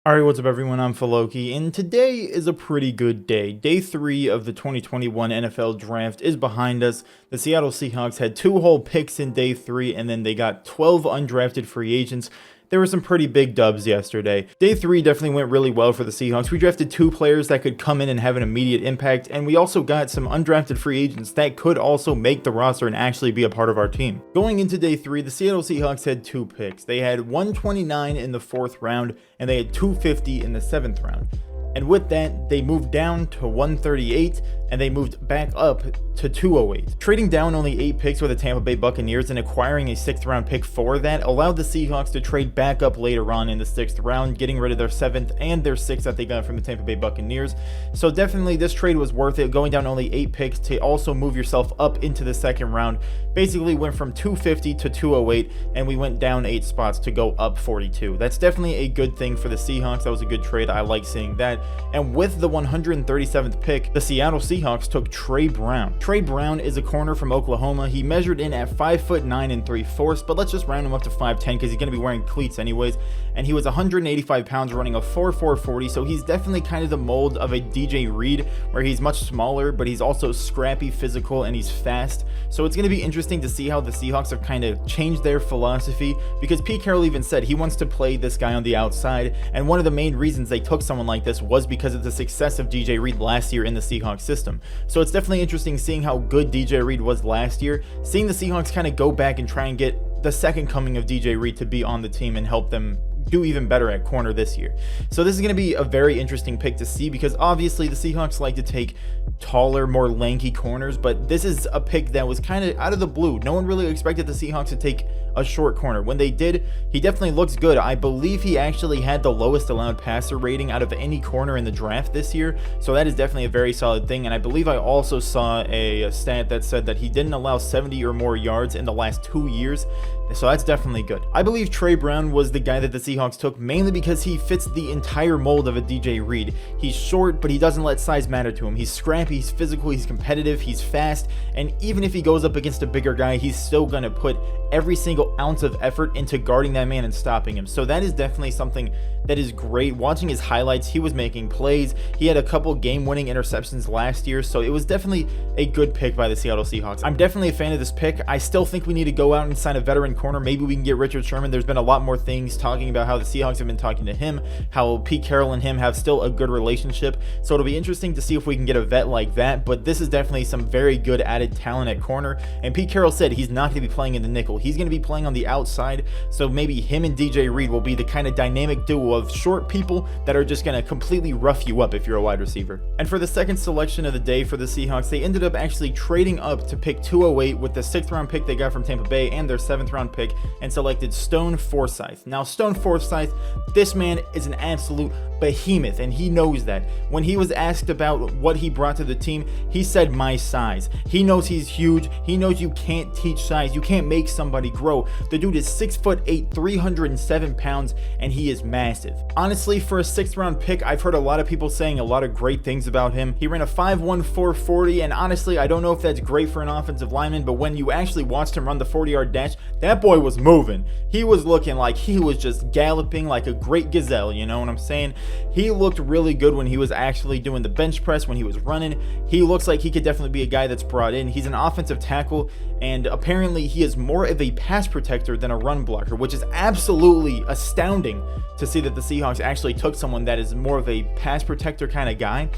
Alright, what's up everyone, I'm Faloki, and today is a pretty good day. Day 3 of the 2021 NFL Draft is behind us. The Seattle Seahawks had 2 whole picks in Day 3, and then they got 12 undrafted free agents. There were some pretty big dubs yesterday. Day 3 definitely went really well for the Seahawks. We drafted 2 players that could come in and have an immediate impact, and we also got some undrafted free agents that could also make the roster and actually be a part of our team. Going into Day 3, the Seattle Seahawks had 2 picks. They had 129 in the 4th round, and they had 250 in the 7th round. And with that, they moved down to 138, and they moved back up to 208. Trading down only 8 picks with the Tampa Bay Buccaneers and acquiring a 6th round pick for that allowed the Seahawks to trade back up later on in the 6th round, getting rid of their 7th and their 6th that they got from the Tampa Bay Buccaneers. So definitely this trade was worth it, going down only 8 picks to also move yourself up into the 2nd round. Basically went from 250 to 208, and we went down 8 spots to go up 42. That's definitely a good thing for the Seahawks. That was a good trade. I like seeing that. And with the 137th pick, the Seattle Seahawks took Tre Brown. Tre Brown is a corner from Oklahoma. He measured in at 5'9" and 3/4, but let's just round him up to 5'10" because he's going to be wearing cleats anyways. And he was 185 pounds, running a 4.4 40, so he's definitely kind of the mold of a DJ Reed, where he's much smaller, but he's also scrappy, physical, and he's fast. So it's going to be interesting to see how the Seahawks have kind of changed their philosophy, because Pete Carroll even said he wants to play this guy on the outside, and one of the main reasons they took someone like this was because of the success of DJ Reed last year in the Seahawks system. So it's definitely interesting seeing how good DJ Reed was last year, seeing the Seahawks kind of go back and try and get the second coming of DJ Reed to be on the team and help them do even better at corner this year. So this is going to be a very interesting pick to see, because obviously the Seahawks like to take taller, more lanky corners, but this is a pick that was kind of out of the blue. No one really expected the Seahawks to take a short corner. When they did, he definitely looks good. I believe he actually had the lowest allowed passer rating out of any corner in the draft this year, so that is definitely a very solid thing. And I believe I also saw a stat that said that he didn't allow 70 or more yards in the last 2 years, so that's definitely good. I believe Tre Brown was the guy that the Seahawks took mainly because he fits the entire mold of a DJ Reed. He's short, but he doesn't let size matter to him. He's scrappy, he's physical, he's competitive, he's fast, and even if he goes up against a bigger guy, he's still going to put every single ounce of effort into guarding that man and stopping him. So that is definitely something that is great. Watching his highlights, he was making plays. He had a couple game-winning interceptions last year, so it was definitely a good pick by the Seattle Seahawks. I'm definitely a fan of this pick. I still think we need to go out and sign a veteran corner. Maybe we can get Richard Sherman. There's been a lot more things talking about how the Seahawks have been talking to him, how Pete Carroll and him have still a good relationship. So it'll be interesting to see if we can get a vet like that, but this is definitely some very good added talent at corner. And Pete Carroll said he's not going to be playing in the nickel. He's going to be playing on the outside, so maybe him and DJ Reed will be the kind of dynamic duo of short people that are just going to completely rough you up if you're a wide receiver. And for the second selection of the day for the Seahawks, they ended up actually trading up to pick 208 with the 6th round pick they got from Tampa Bay and their 7th round pick, and selected Stone Forsythe. Now, Stone Forsythe, this man is an absolute behemoth, and he knows that. When he was asked about what he brought to the team, he said my size. He knows he's huge. He knows you can't teach size. You can't make somebody grow. The dude is 6'8", 307 pounds, and he is massive. Honestly, for a 6th round pick, I've heard a lot of people saying a lot of great things about him. He ran a 5'1", 440, and honestly, I don't know if that's great for an offensive lineman, but when you actually watched him run the 40-yard dash, that boy was moving. He was looking like he was just galloping like a great gazelle, you know what I'm saying? He looked really good when he was actually doing the bench press, when he was running. He looks like he could definitely be a guy that's brought in. He's an offensive tackle, and apparently he is more of a pass protector than a run blocker, which is absolutely astounding to see that the Seahawks actually took someone that is more of a pass protector kind of guy,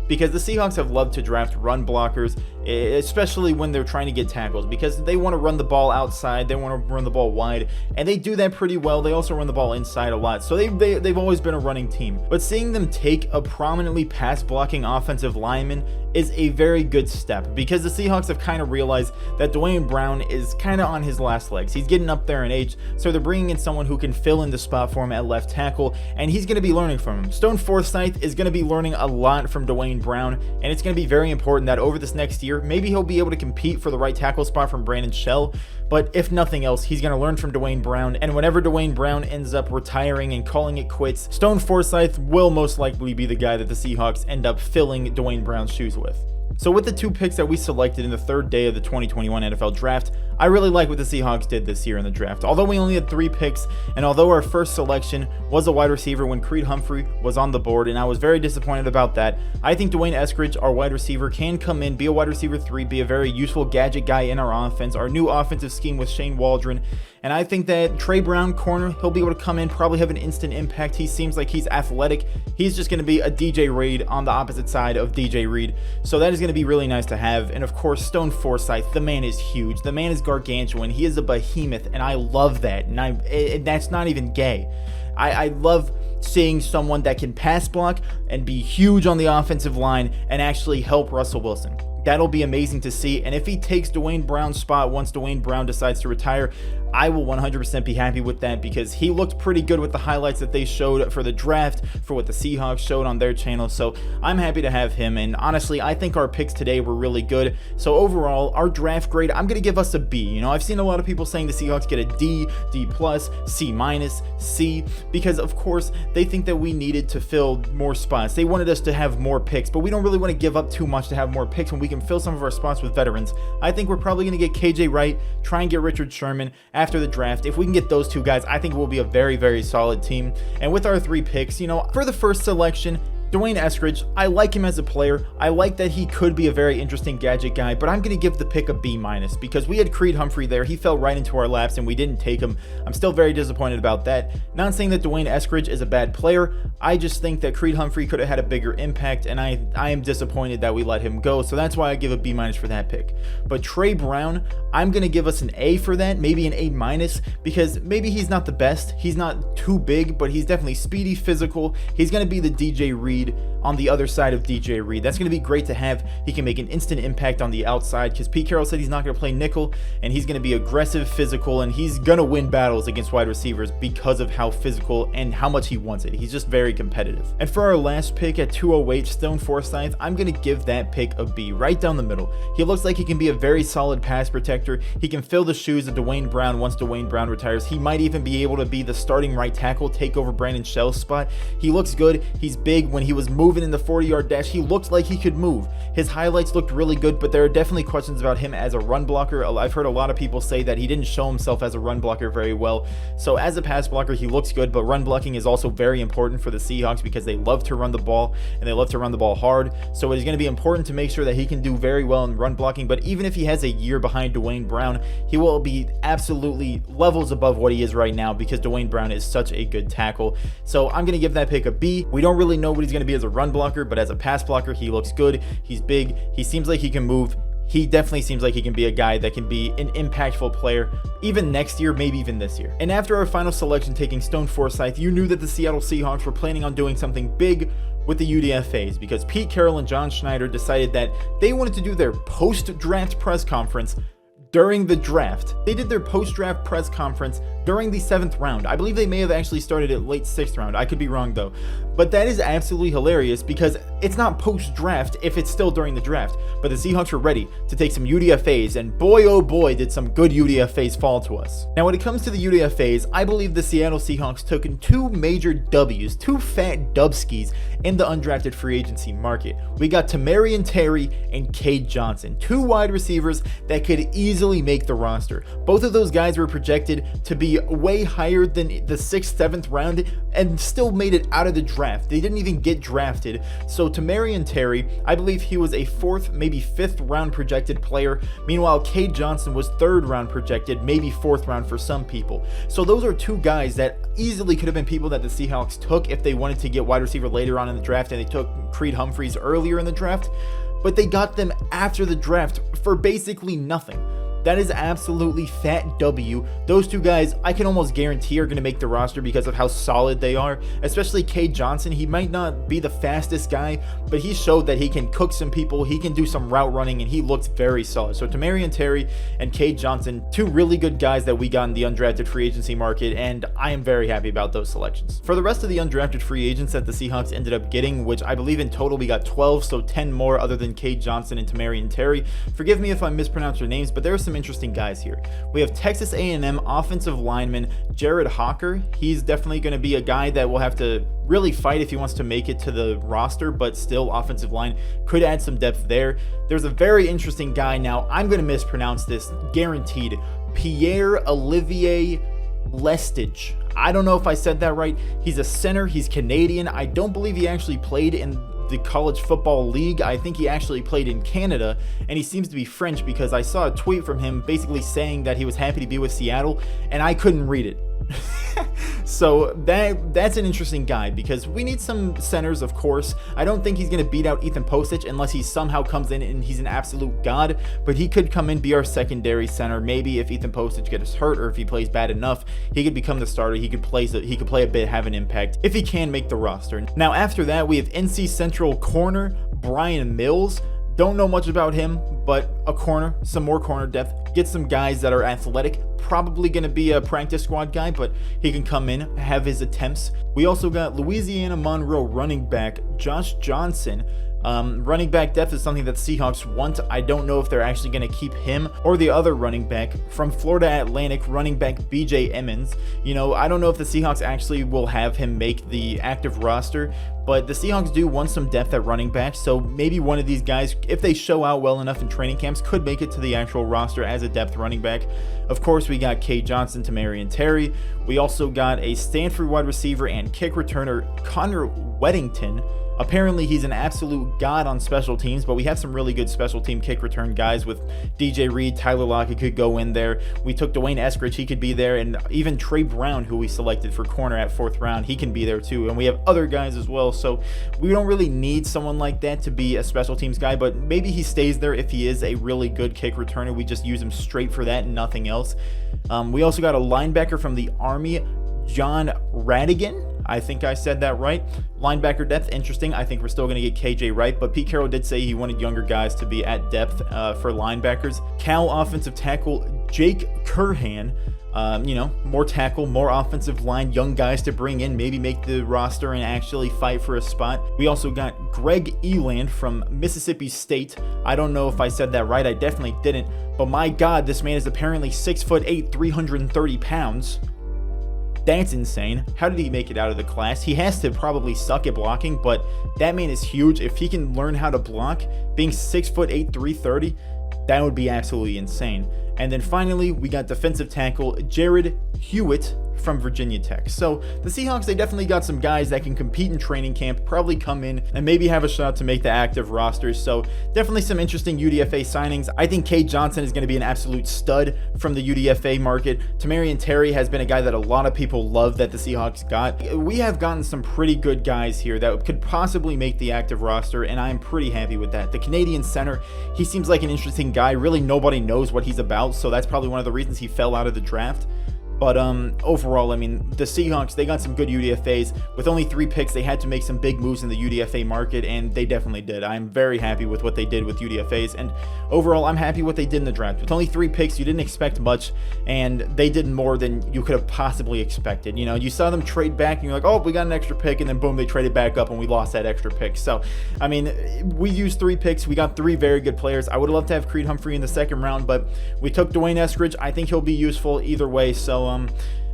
because the Seahawks have loved to draft run blockers, especially when they're trying to get tackles, because they want to run the ball outside, they want to run the ball wide, and they do that pretty well. They also run the ball inside a lot, so they've always been a running team. But seeing them take a prominently pass blocking offensive lineman is a very good step, because the Seahawks have kind of realized that Dwayne Brown is kind of on his last legs. He's getting up there in age, so they're bringing in someone who can fill in the spot for him at left tackle, and he's going to be learning from him. Stone Forsythe is going to be learning a lot from Dwayne Brown, and it's going to be very important that over this next year, maybe he'll be able to compete for the right tackle spot from Brandon Shell, but if nothing else, he's going to learn from Dwayne Brown, and whenever Dwayne Brown ends up retiring and calling it quits, Stone Forsythe will most likely be the guy that the Seahawks end up filling Dwayne Brown's shoes with. So with the 2 picks that we selected in the 3rd day of the 2021 NFL Draft, I really like what the Seahawks did this year in the draft. Although we only had 3 picks, and although our first selection was a wide receiver when Creed Humphrey was on the board, and I was very disappointed about that, I think Dwayne Eskridge, our wide receiver, can come in, be a wide receiver 3, be a very useful gadget guy in our offense, our new offensive scheme with Shane Waldron. And I think that Tre Brown, corner, he'll be able to come in, probably have an instant impact. He seems like he's athletic. He's just going to be a DJ Reed on the opposite side of DJ Reed. So that is going to be really nice to have. And of course, Stone Forsythe, the man is huge. The man is gargantuan. He is a behemoth, and I love that. And that's not even gay. I love seeing someone that can pass block and be huge on the offensive line and actually help Russell Wilson. That'll be amazing to see. And if he takes Dwayne Brown's spot once Dwayne Brown decides to retire, I will 100% be happy with that, because he looked pretty good with the highlights that they showed for the draft, for what the Seahawks showed on their channel. So I'm happy to have him. And honestly, I think our picks today were really good. So overall, our draft grade, I'm going to give us a B. You know, I've seen a lot of people saying the Seahawks get a D, D+, C-, C, because of course they think that we needed to fill more spots. They wanted us to have more picks, but we don't really want to give up too much to have more picks when we can fill some of our spots with veterans. I think we're probably going to get KJ Wright, try and get Richard Sherman after the draft. If we can get those 2 guys, I think it will be a very, very solid team. And with our 3 picks, you know, for the first selection, Dwayne Eskridge, I like him as a player. I like that he could be a very interesting gadget guy, but I'm going to give the pick a B- because we had Creed Humphrey there. He fell right into our laps and we didn't take him. I'm still very disappointed about that. Not saying that Dwayne Eskridge is a bad player. I just think that Creed Humphrey could have had a bigger impact, and I am disappointed that we let him go. So that's why I give a B- for that pick. But Tre Brown, I'm going to give us an A for that, maybe an A-, because maybe he's not the best. He's not too big, but he's definitely speedy, physical. He's going to be the DJ Reed on the other side of DJ Reed. That's going to be great to have. He can make an instant impact on the outside, because Pete Carroll said he's not going to play nickel, and he's going to be aggressive, physical, and he's going to win battles against wide receivers because of how physical and how much he wants it. He's just very competitive. And for our last pick at 208, Stone Forsythe, I'm going to give that pick a B, right down the middle. He looks like he can be a very solid pass protector. He can fill the shoes of Dwayne Brown once Dwayne Brown retires. He might even be able to be the starting right tackle, take over Brandon Shell's spot. He looks good. He's big. When he was moving in the 40-yard dash, he looked like he could move. His highlights looked really good, but there are definitely questions about him as a run blocker. I've heard a lot of people say that he didn't show himself as a run blocker very well. So as a pass blocker, he looks good, but run blocking is also very important for the Seahawks, because they love to run the ball, and they love to run the ball hard. So it is going to be important to make sure that he can do very well in run blocking. But even if he has a year behind Dwayne Brown, he will be absolutely levels above what he is right now, because Dwayne Brown is such a good tackle. So I'm going to give that pick a B. We don't really know what he's going to be as a run blocker, but as a pass blocker, he looks good. He's big. He seems like he can move. He definitely seems like he can be a guy that can be an impactful player, even next year, maybe even this year. And after our final selection, taking Stone Forsythe, you knew that the Seattle Seahawks were planning on doing something big with the UDFAs, because Pete Carroll and John Schneider decided that they wanted to do their post-draft press conference during the draft. They did their post-draft press conference during the 7th round. I believe they may have actually started at late 6th round. I could be wrong though. But that is absolutely hilarious, because it's not post-draft if it's still during the draft. But the Seahawks were ready to take some UDFAs, and boy oh boy did some good UDFAs fall to us. Now when it comes to the UDFAs, I believe the Seattle Seahawks took in 2 major W's, 2 fat dubskis in the undrafted free agency market. We got Tamorrion Terry and Cade Johnson, 2 wide receivers that could easily make the roster. Both of those guys were projected to be way higher than the 6th, 7th round, and still made it out of the draft. They didn't even get drafted. So Tamorrion Terry, I believe he was a 4th, maybe 5th round projected player. Meanwhile, Cade Johnson was 3rd round projected, maybe 4th round for some people. So those are 2 guys that easily could have been people that the Seahawks took if they wanted to get wide receiver later on in the draft, and they took Creed Humphreys earlier in the draft. But they got them after the draft for basically nothing. That is absolutely fat W. Those 2 guys, I can almost guarantee, are going to make the roster because of how solid they are. Especially Cade Johnson. He might not be the fastest guy, but he showed that he can cook some people. He can do some route running, and he looks very solid. So Tamorrion Terry and Cade Johnson, 2 really good guys that we got in the undrafted free agency market, and I am very happy about those selections. For the rest of the undrafted free agents that the Seahawks ended up getting, which I believe in total we got 12, so 10 more other than Cade Johnson and Tamorrion Terry. Forgive me if I mispronounce their names, but there are some interesting guys here. We have Texas A&M offensive lineman Jared Hawker. He's definitely going to be a guy that will have to really fight if he wants to make it to the roster, but still offensive line could add some depth there. There's a very interesting guy now. I'm going to mispronounce this, guaranteed. Pierre-Olivier Lestage. I don't know if I said that right. He's a center. He's Canadian. I don't believe he actually played in the college football league. I think he actually played in Canada, and he seems to be French because I saw a tweet from him basically saying that he was happy to be with Seattle, and I couldn't read it. So that's an interesting guy because we need some centers, of course. I don't think he's going to beat out Ethan Posich unless he somehow comes in and he's an absolute god, but he could come in, be our secondary center. Maybe if Ethan Posich gets hurt or if he plays bad enough, he could become the starter. He could play a bit, have an impact if he can make the roster. Now after that, we have NC Central corner Brian Mills. Don't know much about him, but a corner, some more corner depth. Get some guys that are athletic. Probably going to be a practice squad guy, but he can come in, have his attempts. We also got Louisiana Monroe running back Josh Johnson. Running back depth is something that Seahawks want. I don't know if they're actually going to keep him or the other running back from Florida Atlantic, running back BJ Emmons. You know, I don't know if the Seahawks actually will have him make the active roster, but the Seahawks do want some depth at running back, so maybe one of these guys, if they show out well enough in training camps, could make it to the actual roster as a depth running back. Of course, we got Cade Johnson, Tamorrion Terry. We also got a Stanford wide receiver and kick returner Connor Weddington. Apparently, he's an absolute god on special teams, but we have some really good special team kick return guys with DJ Reed, Tyler Lockett could go in there. We took Dwayne Eskridge, he could be there, and even Tre Brown, who we selected for corner at 4th round, he can be there too. And we have other guys as well, so we don't really need someone like that to be a special teams guy, but maybe he stays there if he is a really good kick returner. We just use him straight for that and nothing else. We also got a linebacker from the Army, John Radigan. I think I said that right. Linebacker depth, interesting. I think we're still going to get KJ Wright, but Pete Carroll did say he wanted younger guys to be at depth for linebackers. Cal offensive tackle Jake Curhan. More tackle, more offensive line, young guys to bring in, maybe make the roster and actually fight for a spot. We also got Greg Eland from Mississippi State. I don't know if I said that right. I definitely didn't. But my God, this man is apparently 6'8", 330 pounds. That's insane. How did he make it out of the class? He has to probably suck at blocking, but that man is huge. If he can learn how to block, being 6'8", 330, that would be absolutely insane. And then finally, we got defensive tackle Jared Hewitt from Virginia Tech. So the Seahawks, they definitely got some guys that can compete in training camp, probably come in and maybe have a shot to make the active rosters. So definitely some interesting UDFA signings. I think Cade Johnson is going to be an absolute stud from the UDFA market. Tamorrion Terry has been a guy that a lot of people love that the Seahawks got. We have gotten some pretty good guys here that could possibly make the active roster, and I'm pretty happy with that. The Canadian center, he seems like an interesting guy. Really, nobody knows what he's about, so that's probably one of the reasons he fell out of the draft. But overall, I mean, the Seahawks, they got some good UDFAs. With only 3 picks, they had to make some big moves in the UDFA market, and they definitely did. I'm very happy with what they did with UDFAs, and overall, I'm happy what they did in the draft. With only 3 picks, you didn't expect much, and they did more than you could have possibly expected. You know, you saw them trade back, and you're like, oh, we got an extra pick, and then boom, they traded back up, and we lost that extra pick. So, I mean, we used 3 picks. We got 3 very good players. I would have loved to have Creed Humphrey in the 2nd round, but we took Dwayne Eskridge. I think he'll be useful either way, so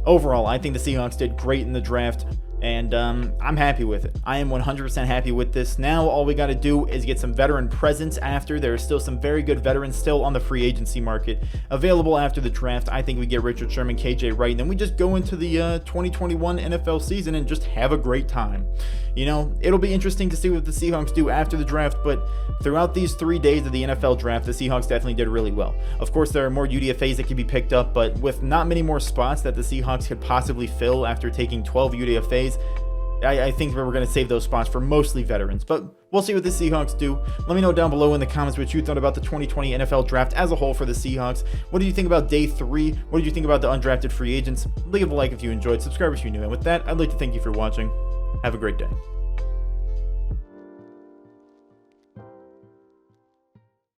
overall, I think the Seahawks did great in the draft, and I'm happy with it. I am 100% happy with this. Now, all we got to do is get some veteran presence after. There are still some very good veterans still on the free agency market available after the draft. I think we get Richard Sherman, KJ Wright, and then we just go into the 2021 NFL season and just have a great time. You know, it'll be interesting to see what the Seahawks do after the draft, but throughout these 3 days of the NFL draft, the Seahawks definitely did really well. Of course, there are more UDFAs that can be picked up, but with not many more spots that the Seahawks could possibly fill after taking 12 UDFAs, I think we're going to save those spots for mostly veterans, but we'll see what the Seahawks do. Let me know down below in the comments what you thought about the 2020 NFL Draft as a whole for the Seahawks. What did you think about Day 3? What did you think about the undrafted free agents? Leave a like if you enjoyed, subscribe if you're new, and with that, I'd like to thank you for watching. Have a great day.